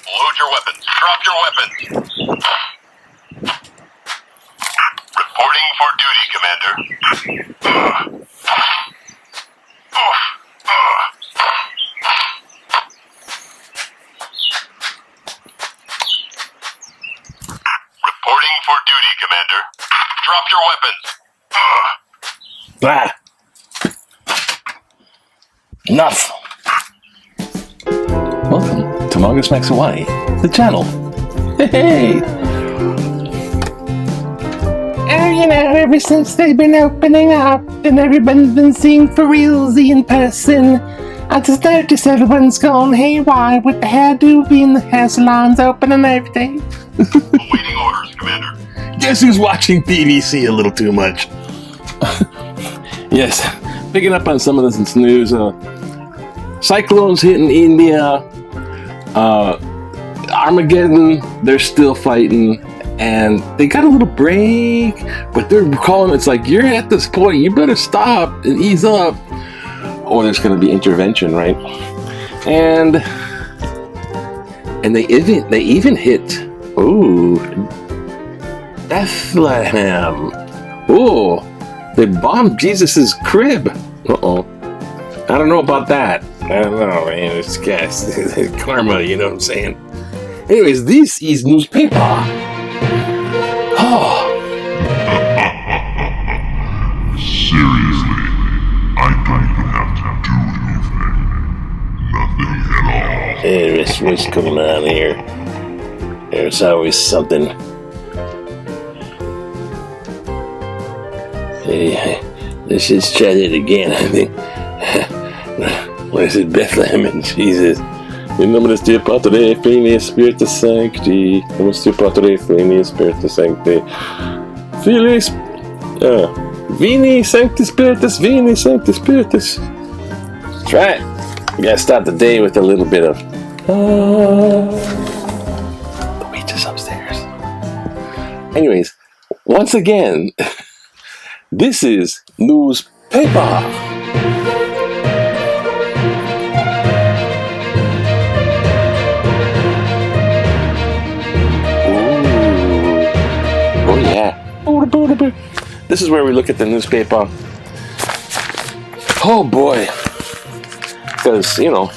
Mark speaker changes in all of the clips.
Speaker 1: Load your weapons. Drop your weapons. Reporting for duty, Commander. Reporting for duty, Commander. Drop your weapons.
Speaker 2: Enough. Welcome to Manga Smacks Hawaii, the channel. Hey! Ever since they've been opening up and everyone's been seeing for realsy in person, I just noticed everyone's gone haywire with the hairdo being the hair salons open and everything.
Speaker 1: Awaiting orders, Commander.
Speaker 2: Guess who's watching BBC a little too much? Yes, picking up on some of this news. Cyclones hitting India. Armageddon, they're still fighting. And they got a little break, but they're calling it's like, you're at this point, you better stop and ease up, or there's going to be intervention, right? And they even hit, Bethlehem. Oh, they bombed Jesus's crib. Uh-oh. I don't know about that. I don't know, man. It's karma, you know what I'm saying? Anyways, this is newspaper. Oh.
Speaker 1: Seriously, I don't even have to do anything. Nothing at all.
Speaker 2: Hey, what's going on here? There's always something. Hey, let's just try that again, I think. What is it, Bethlehem and Jesus? Em nome de Padre, Filho e Espírito Santo. Em nome de Padre, Filho e Espírito Santo. Filho Vini Sanctus Spiritus, Vini Sanctus Spiritus. That's right. We gotta start the day with a little bit of the witch is upstairs. Anyways, once again, this is newspaper. This is where we look at the newspaper. Oh boy. Because, you know,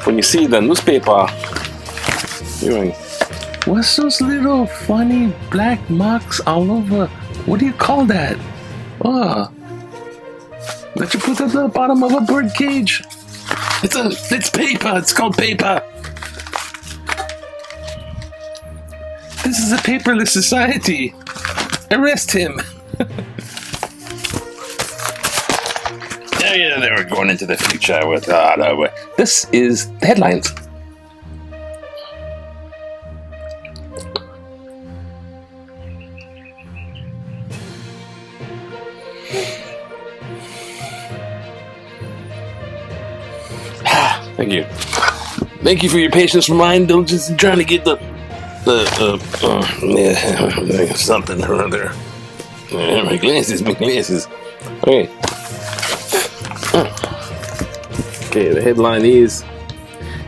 Speaker 2: when you see the newspaper, you're like, what's those little funny black marks all over? What do you call that? Oh, that you put at the bottom of a bird cage. It's paper. It's called paper. This is a paperless society. Arrest him. Yeah, they were going into the future with this is the headlines. Thank you. Thank you for your patience for my indulgence in trying to get something or other. My glasses. Okay. Okay, the headline is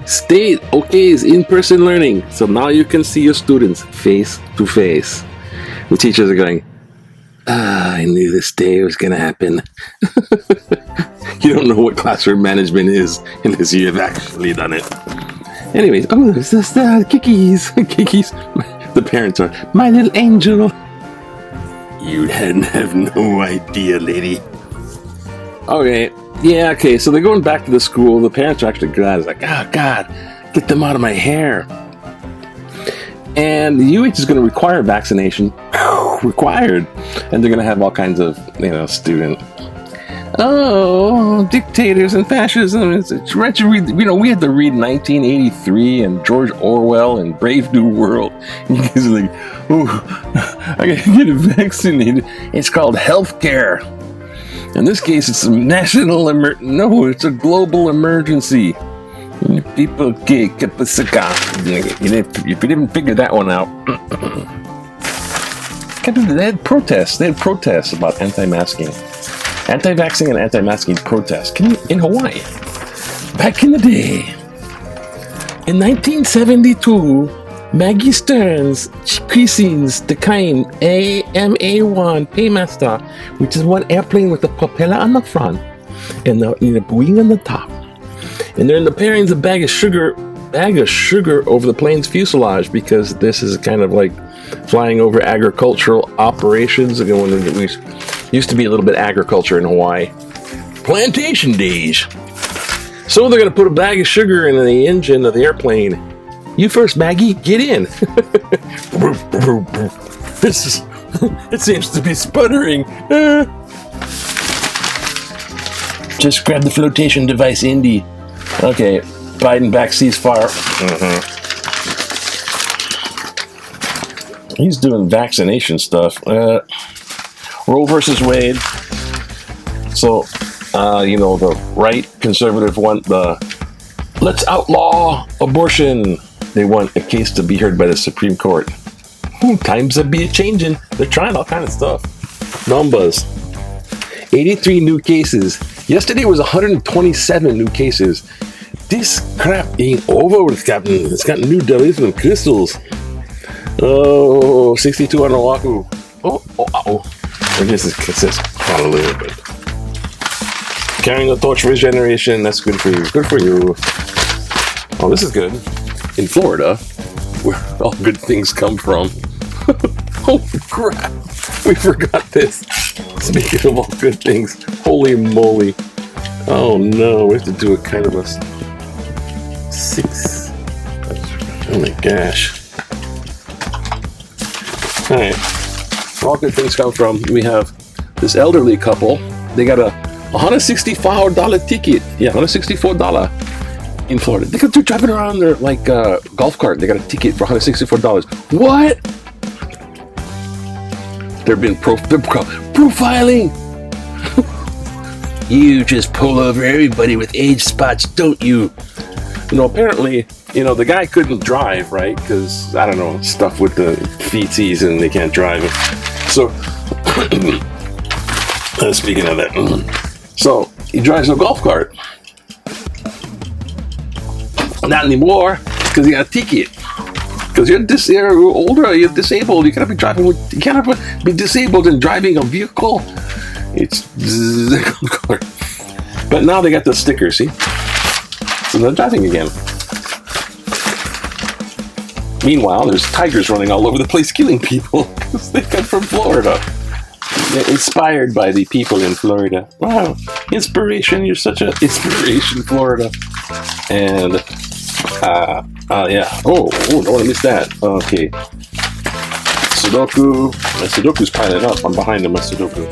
Speaker 2: State okays in-person learning, so now you can see your students face to face. The teachers are going, I knew this day was gonna happen. You don't know what classroom management is unless you've actually done it. Anyways, there's this Kikis. The parents are, my little angel. You have no idea, lady. Okay, yeah, okay, so they're going back to the school. The parents are actually glad. It's like, oh, God, get them out of my hair. And the UH is going to require vaccination. Required. And they're going to have all kinds of, student oh, dictators and fascism. It's wretched. We had to read 1983 and George Orwell and Brave New World. And you guys are like, oh, I gotta get vaccinated. It's called healthcare. In this case, it's a national no, it's a global emergency. People get if you didn't figure that one out. They had protests about anti-masking. Anti-vaxxing and anti-masking protests in Hawaii. Back in the day, in 1972, Maggie Stearns christens the kind AMA-1 Paymaster, which is one airplane with a propeller on the front and the wing on the top. And they're in the pairings a bag of sugar over the plane's fuselage, because this is kind of like flying over agricultural operations. Again, when we used to be a little bit agriculture in Hawaii. Plantation days. So they're going to put a bag of sugar in the engine of the airplane. You first, Maggie. Get in. It seems to be sputtering. Just grab the flotation device, Indy. Okay, Biden back ceasefire. He's doing vaccination stuff. Roe versus Wade. So, the right conservative want let's outlaw abortion. They want a case to be heard by the Supreme Court. Times are changing. They're trying all kind of stuff. Numbers. 83 new cases. Yesterday was 127 new cases. This crap ain't over with, Captain. It's got new delays and crystals. Oh, 62 on Oahu. I guess it says Honolulu, but carrying the torch for his generation. That's good for you. Good for you. Oh, this is good. In Florida, where all good things come from. Oh crap! We forgot this. Speaking of all good things, holy moly! Oh no, we have to do a kind of a 6. Oh my gosh! All right, where all good things come from. We have this elderly couple. They got a $164 ticket. Yeah, $164 in Florida. They're driving around their golf cart. They got a ticket for $164. What? They're profiling. You just pull over everybody with age spots, don't you? Apparently, the guy couldn't drive, right? Because, I don't know, stuff with the feetsies and they can't drive. So, speaking of that, so he drives a golf cart. Not anymore, because he got a ticket. Because you're older, you're disabled. You cannot be disabled and driving a vehicle. It's but now they got the sticker, see? So they're driving again. Meanwhile, there's tigers running all over the place killing people because they come from Florida. They're inspired by the people in Florida. Wow, inspiration! You're such an inspiration, Florida. And yeah. Oh, don't want to miss that. Okay. Sudoku's piling up. I'm behind him, my Sudoku.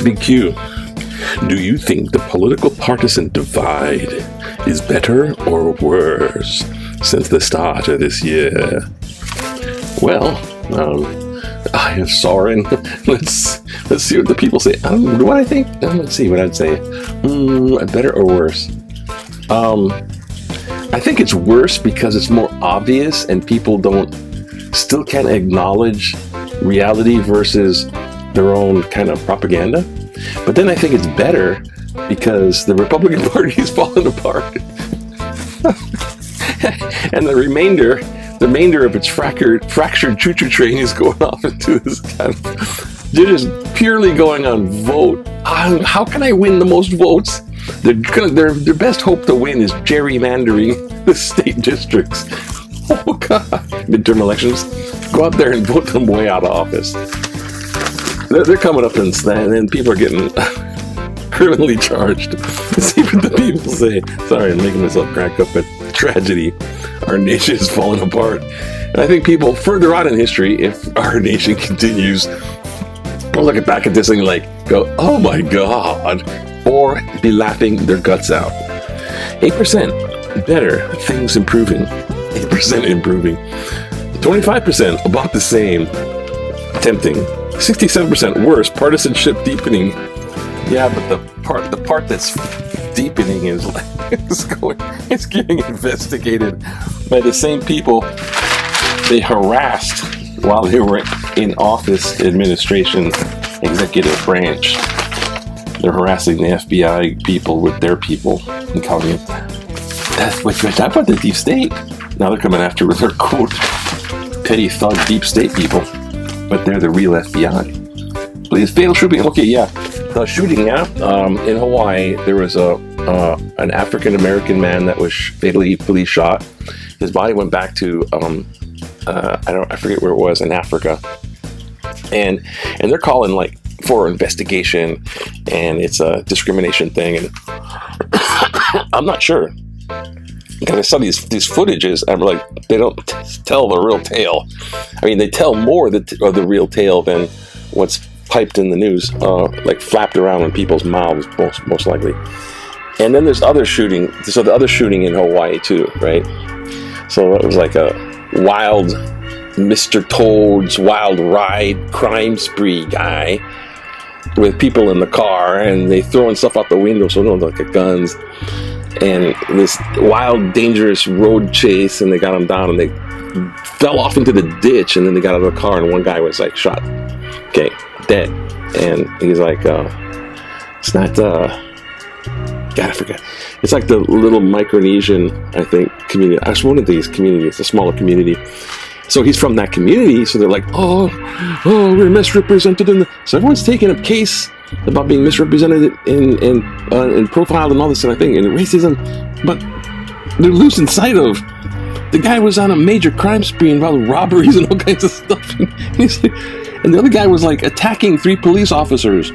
Speaker 2: Big Q. Do you think the political partisan divide is better or worse since the start of this year? Well, I have Soren. Let's see what the people say. What I think? Let's see what I'd say. Better or worse? I think it's worse because it's more obvious and people still can't acknowledge reality versus their own kind of propaganda. But then I think it's better because the Republican Party is falling apart. And the remainder of its fractured choo-choo train is going off into this kind of... They're just purely going on vote. How can I win the most votes? Their best hope to win is gerrymandering the state districts. Oh God! Midterm elections, go out there and vote them way out of office. They're coming up and then people are getting criminally charged. Let's see what the people say. Sorry, I'm making myself crack up at tragedy. Our nation is falling apart. And I think people further on in history, if our nation continues, will look back at this and go, oh my God. or be laughing their guts out. 8% better, things improving. 8% improving. 25% about the same, tempting. 67% worse, partisanship deepening. Yeah, but the part that's deepening is it's getting investigated by the same people they harassed while they were in office, administration, executive branch. They're harassing the FBI people with their people and calling it that's about the deep state. Now they're coming after their quote petty thug deep state people, but they're the real FBI. Please fatal shooting. Okay, yeah, the shooting. Yeah, in Hawaii there was an African American man that was fatally police shot. His body went back to I forget where it was in Africa, and they're calling like for investigation, and it's a discrimination thing, and I'm not sure because I saw these footages, and I'm like, they don't tell the real tale. I mean, they tell more of the real tale than what's piped in the news, like flapped around in people's mouths, most likely. And then there's other shooting. So the other shooting in Hawaii too, right? So it was like a wild Mr. Toad's wild ride crime spree guy with people in the car, and they throwing stuff out the window, so no, like guns, and this wild, dangerous road chase, and they got him down, and they fell off into the ditch, and then they got out of the car, and one guy was like shot, okay, dead, and he's like, it's not, God, I forget. It's like the little Micronesian, I think, community. I just one of these communities, a smaller community. So he's from that community, so they're like, oh, we're misrepresented in the... So everyone's taking a case about being misrepresented and profiled and all this sort of thing, and racism, but they're losing sight of the guy was on a major crime spree involving robberies and all kinds of stuff. And the other guy was like attacking 3 police officers.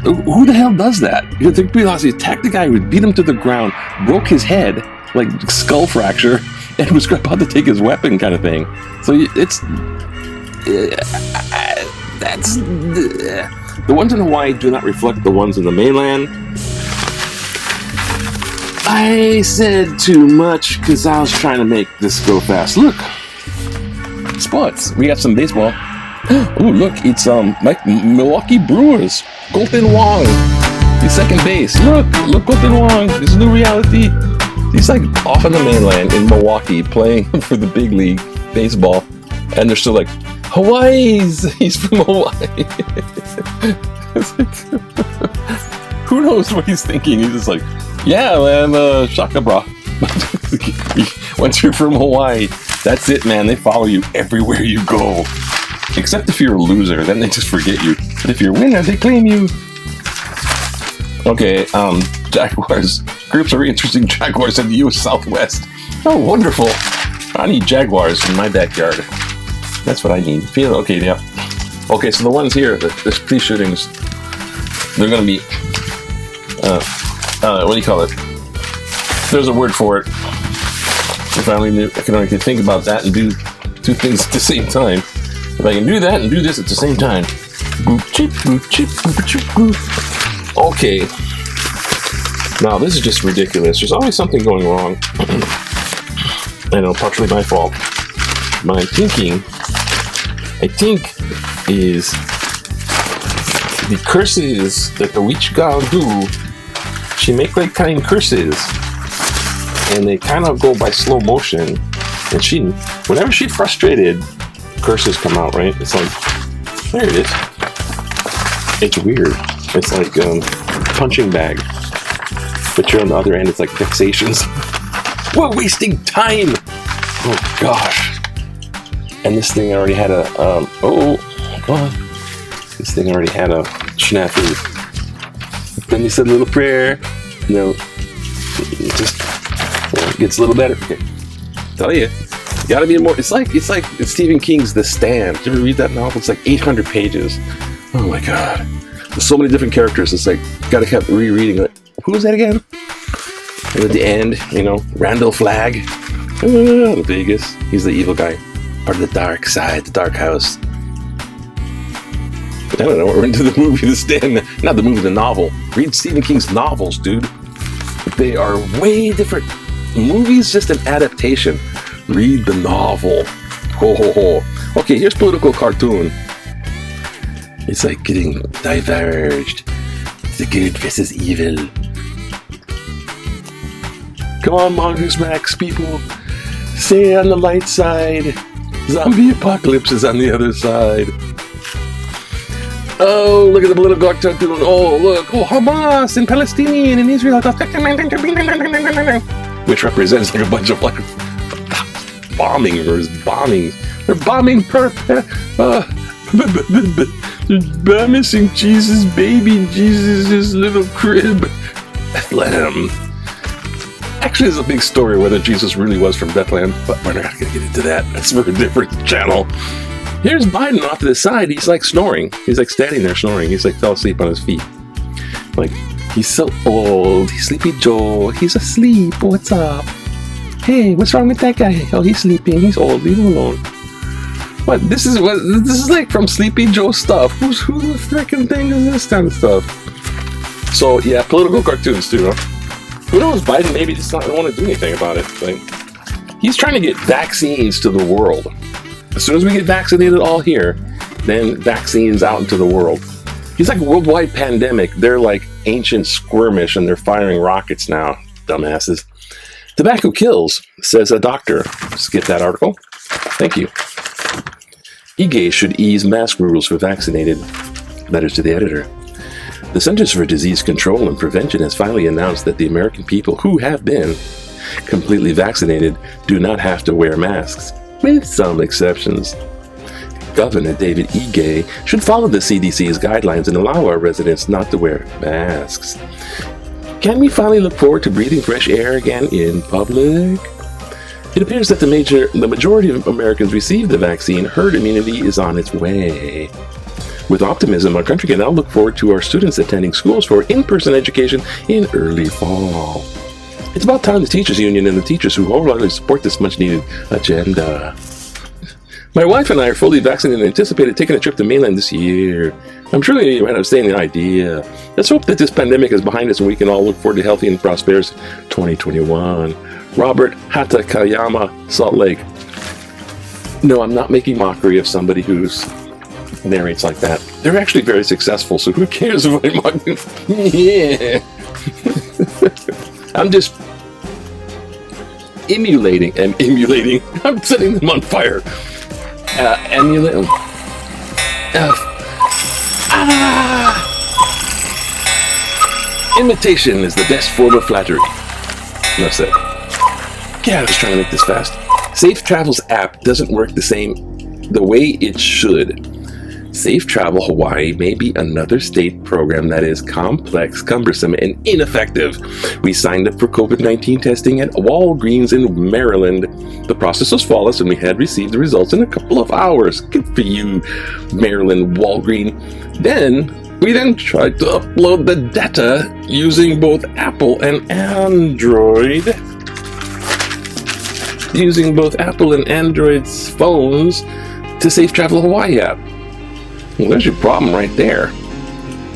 Speaker 2: Who the hell does that? You think he attacked the guy who beat him to the ground, broke his head, like skull fracture, and was about to take his weapon, kind of thing. So it's that's the ones in Hawaii do not reflect the ones in the mainland. I said too much because I was trying to make this go fast. Look, sports. We got some baseball. Oh, look, it's Milwaukee Brewers. Colton Wong, he's second base. Look, Colton Wong. This is new reality. He's like off on the mainland in Milwaukee playing for the big league baseball, and they're still like, he's from Hawaii. Who knows what he's thinking? He's just like, yeah, man, shaka bra. Once you're from Hawaii, that's it, man. They follow you everywhere you go. Except if you're a loser, then they just forget you. But if you're a winner, they claim you. Okay, Jaguars. Groups are interesting Jaguars in the U.S. Southwest. Oh, wonderful. I need Jaguars in my backyard. That's what I need. Feel okay, yeah. Okay, so the ones here, the police shootings, they're going to be, what do you call it? There's a word for it. If I only knew, I can only think about that and do 2 things at the same time. If I can do that and do this at the same time. Okay. Now, this is just ridiculous. There's always something going wrong. I know, partially my fault. My thinking, I think, is the curses that the witch gal do, she make like kind curses. And they kind of go by slow motion. And whenever she's frustrated, curses come out, right? It's like, there it is. It's weird. It's like punching bag. But you're on the other end, it's like vexations. We're wasting time! Oh gosh. And this thing already had a, this thing already had a snafu. Then you said a little prayer. It gets a little better. Okay. Tell you. Gotta be more. It's like Stephen King's The Stand. Did you ever read that novel? It's like 800 pages. Oh my god. There's so many different characters. It's like, gotta keep rereading it. Who was that again? And at the end, Randall Flagg. Vegas. He's the evil guy. Part of the dark side, the dark house. I don't know, we're into the movie to stand. Not the movie, the novel. Read Stephen King's novels, dude. They are way different. Movies just an adaptation. Read the novel. Ho ho ho. Okay, here's political cartoon. It's like getting diverged. The good versus evil. Come on, Mongoose Max people. Stay on the light side. Zombie apocalypse is on the other side. Oh, look at the political cartoon. Oh, look. Oh, Hamas and Palestinian and Israel. Which represents like a bunch of like bombing. They're bombing they're missing Jesus, baby Jesus' little crib. Bethlehem. Actually, there's a big story whether Jesus really was from Bethlehem, but we're not going to get into that. That's for a different channel. Here's Biden off to the side. He's like snoring. He's like standing there snoring. He's like fell asleep on his feet. Like, he's so old. He's Sleepy Joe. He's asleep. What's up? Hey, what's wrong with that guy? Oh, he's sleeping. He's old. Leave him alone. What? This is like from Sleepy Joe stuff. Who the freaking thing is this kind of stuff? So yeah, political cartoons too. Huh? Who knows? Biden maybe just not want to do anything about it. Like, he's trying to get vaccines to the world. As soon as we get vaccinated all here, then vaccines out into the world. He's like a worldwide pandemic. They're like ancient skirmish and they're firing rockets now. Dumbasses. Tobacco kills, says a doctor. Skip that article. Thank you. EGA should ease mask rules for vaccinated. Letters to the editor. The Centers for Disease Control and Prevention has finally announced that the American people who have been completely vaccinated do not have to wear masks, with some exceptions. Governor David Ige should follow the CDC's guidelines and allow our residents not to wear masks. Can we finally look forward to breathing fresh air again in public? It appears that the majority of Americans received the vaccine. Herd immunity is on its way. With optimism, our country can now look forward to our students attending schools for in-person education in early fall. It's about time the teachers union and the teachers who wholeheartedly support this much-needed agenda. My wife and I are fully vaccinated and anticipated taking a trip to mainland this year. I'm truly understanding the idea. Let's hope that this pandemic is behind us and we can all look forward to healthy and prosperous 2021. Robert Hatakayama, Salt Lake. No, I'm not making mockery of somebody who's narrates like that. They're actually very successful, so who cares if I mock them? Yeah. I'm just emulating. I'm setting them on fire. Imitation is the best form of flattery. Enough said. Yeah, I was trying to make this fast. Safe Travel's app doesn't work the way it should. Safe Travel Hawaii may be another state program that is complex, cumbersome, and ineffective. We signed up for COVID-19 testing at Walgreens in Maryland. The process was flawless and we had received the results in a couple of hours. Good for you, Maryland Walgreens. We then tried to upload the data using both Apple and Android. Using both Apple and Android's phones to Safe Travel Hawaii app. Well, there's your problem right there.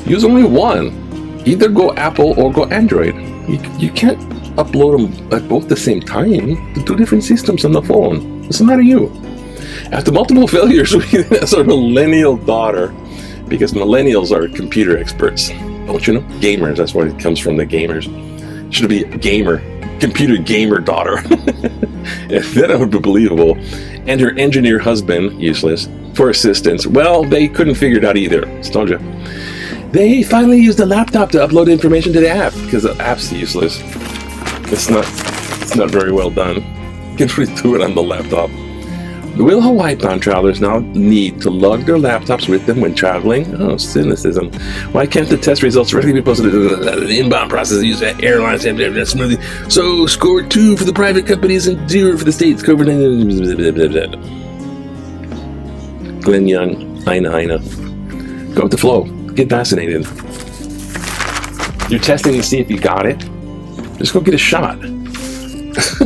Speaker 2: Use only one. Either go Apple or go Android. You can't upload them at both the same time. They're two different systems on the phone. What's the matter with you? After multiple failures, we asked our millennial daughter, because millennials are computer experts. Don't you know? Gamers, that's why it comes from the gamers. Should be gamer. Computer gamer daughter. That would be believable. And her engineer husband, useless, for assistance. Well, they couldn't figure it out either. Just told you. They finally used the laptop to upload information to the app, because the app's useless. It's not very well done. You can really do it on the laptop. Will Hawaii bound travelers now need to lug their laptops with them when traveling? Oh, cynicism. Why can't the test results readily be posted to the inbound process used by airlines smoothly? So, score 2 for the private companies and 0 for the states. COVID-19. Glenn Young, Aina. Go with the flow. Get vaccinated. You're testing to see if you got it. Just go get a shot.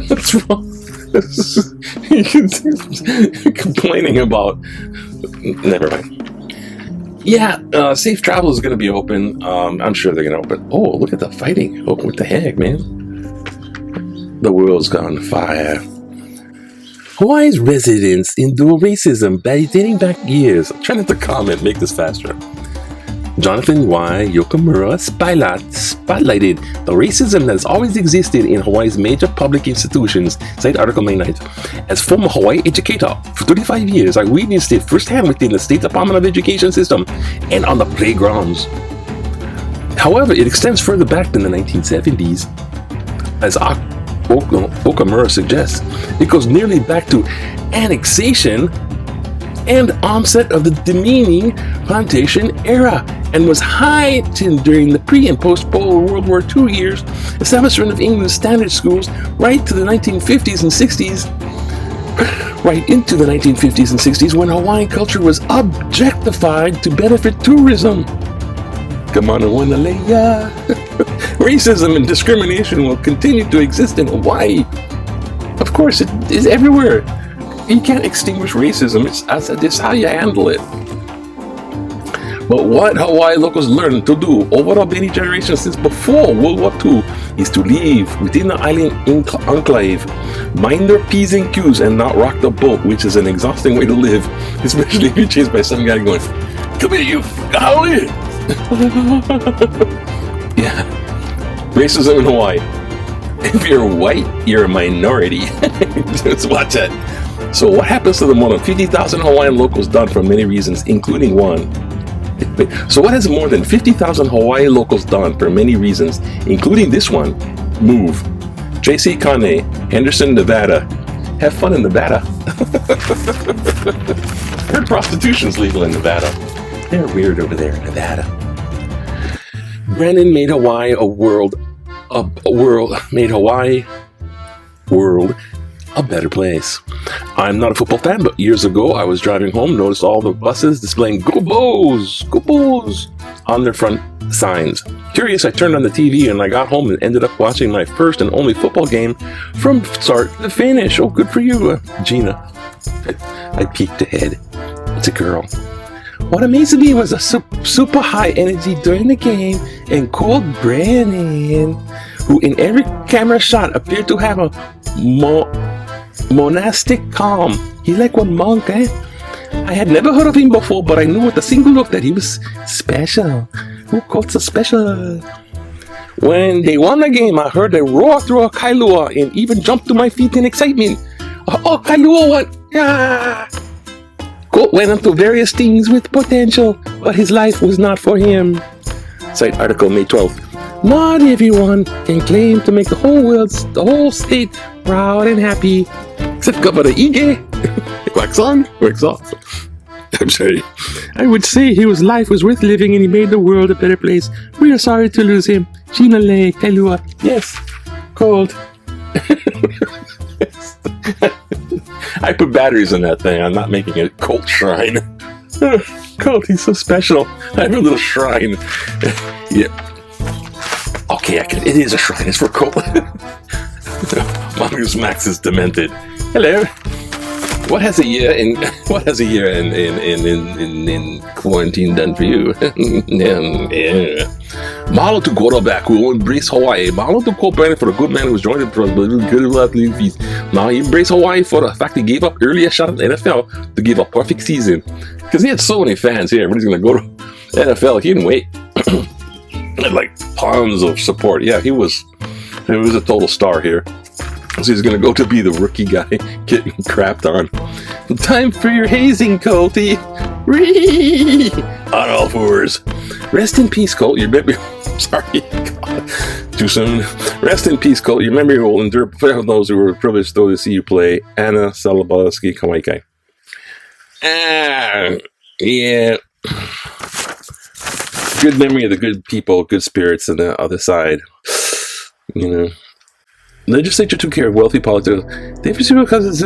Speaker 2: What's wrong? Complaining about. Never mind. Yeah, safe travel is going to be open. I'm sure they're going to open. Oh, look at the fighting. Oh, what the heck, man? The world's gone fire. Hawaii's residents endure racism dating back years. I'm trying not to comment, make this faster. Jonathan Y. Yokomura spotlighted the racism that has always existed in Hawaii's major public institutions, cite article May 9th. As former Hawaii educator for 35 years, I witnessed it firsthand within the State Department of Education system and on the playgrounds. However, it extends further back than the 1970s. As Okamura suggests, it goes nearly back to annexation and onset of the demeaning plantation era, and was heightened during the pre- and post-World War II years, establishment of England's standard schools right to the 1950s and 60s, right into the 1950s and 60s, when Hawaiian culture was objectified to benefit tourism. Come on, Wanalea. Racism and discrimination will continue to exist in Hawaii. Of course, it is everywhere. You can't extinguish racism. It's how you handle it. But what Hawaii locals learned to do over many generations since before World War II is to live within the island enclave, mind their P's and Q's, and not rock the boat, which is an exhausting way to live, especially if you're chased by some guy going, "Come here, you Hawaii!" Yeah. Racism in Hawaii. If you're white, you're a minority. Just watch that. So what happens to the more than 50,000 Hawaiian locals done for many reasons, including one? So what has more than 50,000 Hawaii locals done for many reasons, including this one? Move. J.C. Kane, Henderson, Nevada. Have fun in Nevada. Heard prostitution's legal in Nevada. They're weird over there in Nevada. Brennan made Hawaii a better place. I'm not a football fan, but years ago I was driving home, noticed all the buses displaying "Go Bows! Go Bows!" on their front signs. Curious, I turned on the TV and I got home and ended up watching my first and only football game from start to finish. Oh, good for you, Gina. I peeked ahead. It's a girl. What amazed me was a super high energy during the game and cold Brennan, who in every camera shot appeared to have a monastic calm. He's like one monk, eh? I had never heard of him before, but I knew with a single look that he was special. Who calls a special? When they won the game, I heard a roar through a kailua and even jumped to my feet in excitement. Oh, kailua won! Ah! Colt went into various things with potential, but his life was not for him. Cite article May 12th. Not everyone can claim to make the whole state proud and happy, except Governor Ige. Wax on, wax off. I'm sorry. I would say his life was worth living and he made the world a better place. We are sorry to lose him. Gina Le Kailua. Yes. Cold. I put batteries in that thing. I'm not making a Colt shrine. Colt, he's so special. I have a little shrine. Yeah. Okay, it is a shrine. It's for Colt. Mongoose Max is demented. Hello. What has a year in quarantine done for you? Yeah. Mahalo to quarterback who will embrace Hawaii. Mahalo to Cole Brandon for the good man who was joined in for a good league feast. Now he embraced Hawaii for the fact he gave up earlier shot at the NFL to give a perfect season. Because he had so many fans here. Everybody's going to go to NFL. He didn't wait. Had like tons of support. Yeah, he was a total star here. So he's going to go to be the rookie guy getting crapped on. Time for your hazing, Colty. Ree! On all fours. Rest in peace, Colt. Your memory... Sorry. God. Too soon. Rest in peace, Colt. Your memory will endure for those who were privileged though to see you play. Anna Salabalski Kawaikai. Yeah. Good memory of the good people, good spirits on the other side. You know. Legislature took care of wealthy politicians. They pursue because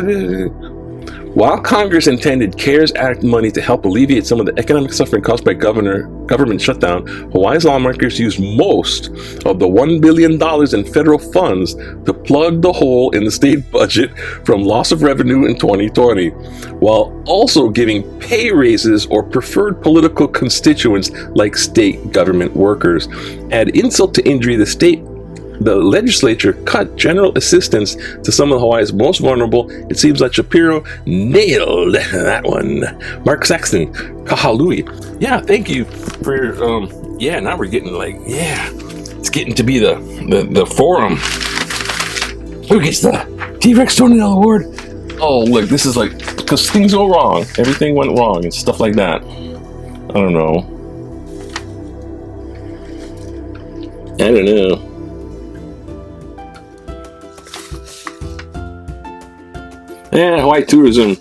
Speaker 2: While Congress intended CARES Act money to help alleviate some of the economic suffering caused by government shutdown, Hawaii's lawmakers used most of the $1 billion in federal funds to plug the hole in the state budget from loss of revenue in 2020, while also giving pay raises or preferred political constituents like state government workers. Add insult to injury, the legislature cut general assistance to some of Hawaii's most vulnerable. It seems like Shapiro nailed that one. Mark Saxton, kahalui. Yeah, thank you for, now we're getting it's getting to be the forum. Who gets the T-Rex $20 award? Oh, look, this is like, because things go wrong. Everything went wrong and stuff like that. I don't know. Hawaii tourism,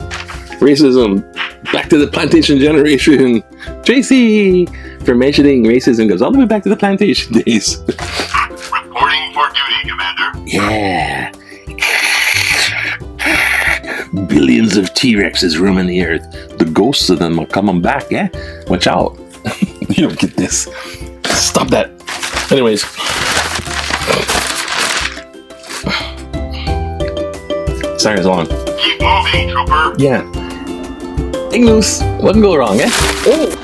Speaker 2: racism, back to the plantation generation. Tracy, for mentioning racism, goes all the way back to the plantation days.
Speaker 1: Reporting for duty, Commander.
Speaker 2: Yeah. Billions of T-Rexes roaming the earth. The ghosts of them are coming back, yeah? Watch out. You don't get this. Stop that. Anyways. Siren's on.
Speaker 1: Keep moving, Trooper.
Speaker 2: Yeah. Hang loose. What can go wrong, eh? Oh!